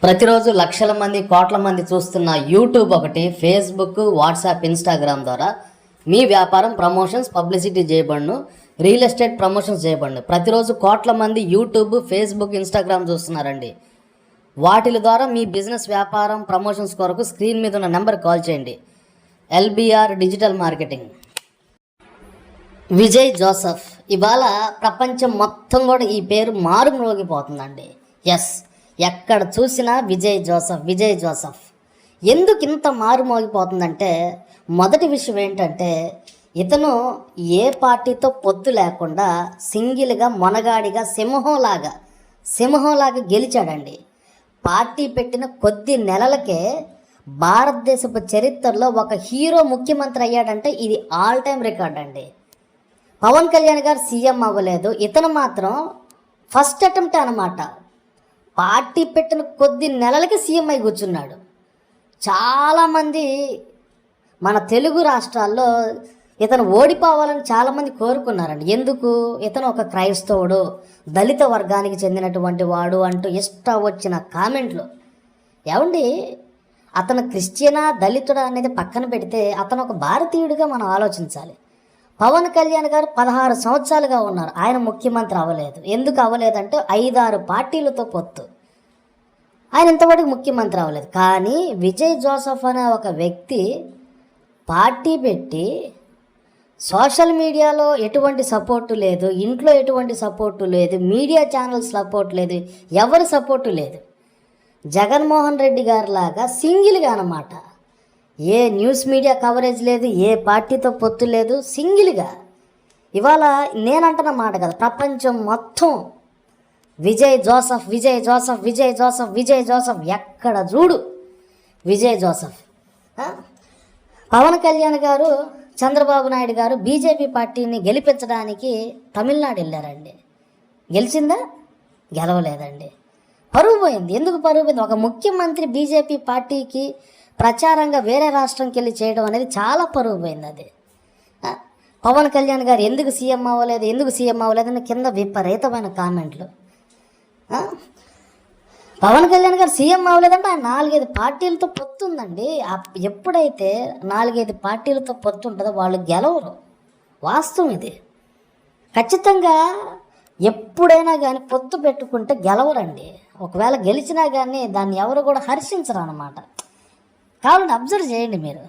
ప్రతిరోజు లక్షల మంది కోట్ల మంది చూస్తున్న యూట్యూబ్ ఒకటి, ఫేస్బుక్, వాట్సాప్, ఇన్స్టాగ్రామ్ ద్వారా మీ వ్యాపారం ప్రమోషన్స్ పబ్లిసిటీ చేయబడును, రియల్ ఎస్టేట్ ప్రమోషన్స్ చేయబడును. ప్రతిరోజు కోట్ల మంది యూట్యూబ్, ఫేస్బుక్, ఇన్స్టాగ్రామ్ చూస్తున్నారండి. వాటి ద్వారా మీ బిజినెస్ వ్యాపారం ప్రమోషన్స్ కొరకు స్క్రీన్ మీద ఉన్న నెంబర్ కాల్ చేయండి. LBR digital marketing. Vijay Joseph ఇవాళ ప్రపంచం మొత్తం కూడా ఈ పేరు మారుమ్రోగిపోతుందండి. ఎస్, ఎక్కడ చూసినా విజయ్ జోసెఫ్. ఎందుకు ఇంత మారుమోగిపోతుందంటే, మొదటి విషయం ఏంటంటే, ఇతను ఏ పార్టీతో పొత్తు లేకుండా సింగిల్గా మొనగాడిగా సింహంలాగా గెలిచాడండి. పార్టీ పెట్టిన కొద్ది నెలలకే భారతదేశపు చరిత్రలో ఒక హీరో ముఖ్యమంత్రి అయ్యాడంటే ఇది ఆల్ టైమ్ రికార్డ్ అండి. పవన్ కళ్యాణ్ గారు సీఎం అవ్వలేదు, ఇతను మాత్రం ఫస్ట్ అటెంప్ట్ అన్నమాట. పార్టీ పెట్టిన కొద్ది నెలలకి సీఎం అయి కూర్చున్నాడు. చాలామంది మన తెలుగు రాష్ట్రాల్లో ఇతను ఓడిపోవాలని చాలామంది కోరుకున్నారండి. ఎందుకు? ఇతను ఒక క్రైస్తవుడు, దళిత వర్గానికి చెందినటువంటి వాడు అంటూ ఇష్టం వచ్చిన కామెంట్లు. ఏమండి, అతను క్రిస్టియనా దళితుడా అనేది పక్కన పెడితే అతను ఒక భారతీయుడిగా మనం ఆలోచించాలి. పవన్ కళ్యాణ్ గారు 16 సంవత్సరాలుగా ఉన్నారు, ఆయన ముఖ్యమంత్రి అవ్వలేదు. ఎందుకు అవ్వలేదంటే 5-6 పార్టీలతో పొత్తు, ఆయన ఇంతవరకు ముఖ్యమంత్రి అవ్వలేదు. కానీ విజయ్ జోసెఫ్ అనే ఒక వ్యక్తి పార్టీ పెట్టి సోషల్ మీడియాలో ఎటువంటి సపోర్టు లేదు, ఇంట్లో ఎటువంటి సపోర్టు లేదు, మీడియా ఛానల్స్ సపోర్ట్ లేదు, ఎవరి సపోర్టు లేదు. జగన్మోహన్ రెడ్డి గారిలాగా సింగిల్గా అన్నమాట. ఏ న్యూస్ మీడియా కవరేజ్ లేదు, ఏ పార్టీతో పొత్తు లేదు, సింగిల్గా. ఇవాళ నేనంటున్న మాట కదా, ప్రపంచం మొత్తం విజయ్ జోసెఫ్ ఎక్కడ చూడు విజయ్ జోసెఫ్. పవన్ కళ్యాణ్ గారు, చంద్రబాబు నాయుడు గారు బీజేపీ పార్టీని గెలిపించడానికి తమిళనాడు వెళ్ళారండి. గెలిచిందా? గెలవలేదండి. పరువు పోయింది. ఎందుకు పరువు పోయింది? ఒక ముఖ్యమంత్రి బీజేపీ పార్టీకి ప్రచారంగా వేరే రాష్ట్రంకి వెళ్ళి చేయడం అనేది చాలా పరువు పోయింది. అది పవన్ కళ్యాణ్ గారు ఎందుకు సీఎం అవ్వలేదని కింద విపరీతమైన కామెంట్లు. పవన్ కళ్యాణ్ గారు సీఎం అవ్వలేదంటే ఆయన 4-5 పార్టీలతో పొత్తు ఉందండి. ఎప్పుడైతే 4-5 పార్టీలతో పొత్తు ఉంటుందో వాళ్ళు గెలవరు. వాస్తవం ఇది. ఖచ్చితంగా ఎప్పుడైనా కానీ పొత్తు పెట్టుకుంటే గెలవరండి. ఒకవేళ గెలిచినా కానీ దాన్ని ఎవరు కూడా హర్షించరు అన్నమాట. కావాలంటే అబ్జర్వ్ చేయండి మీరు.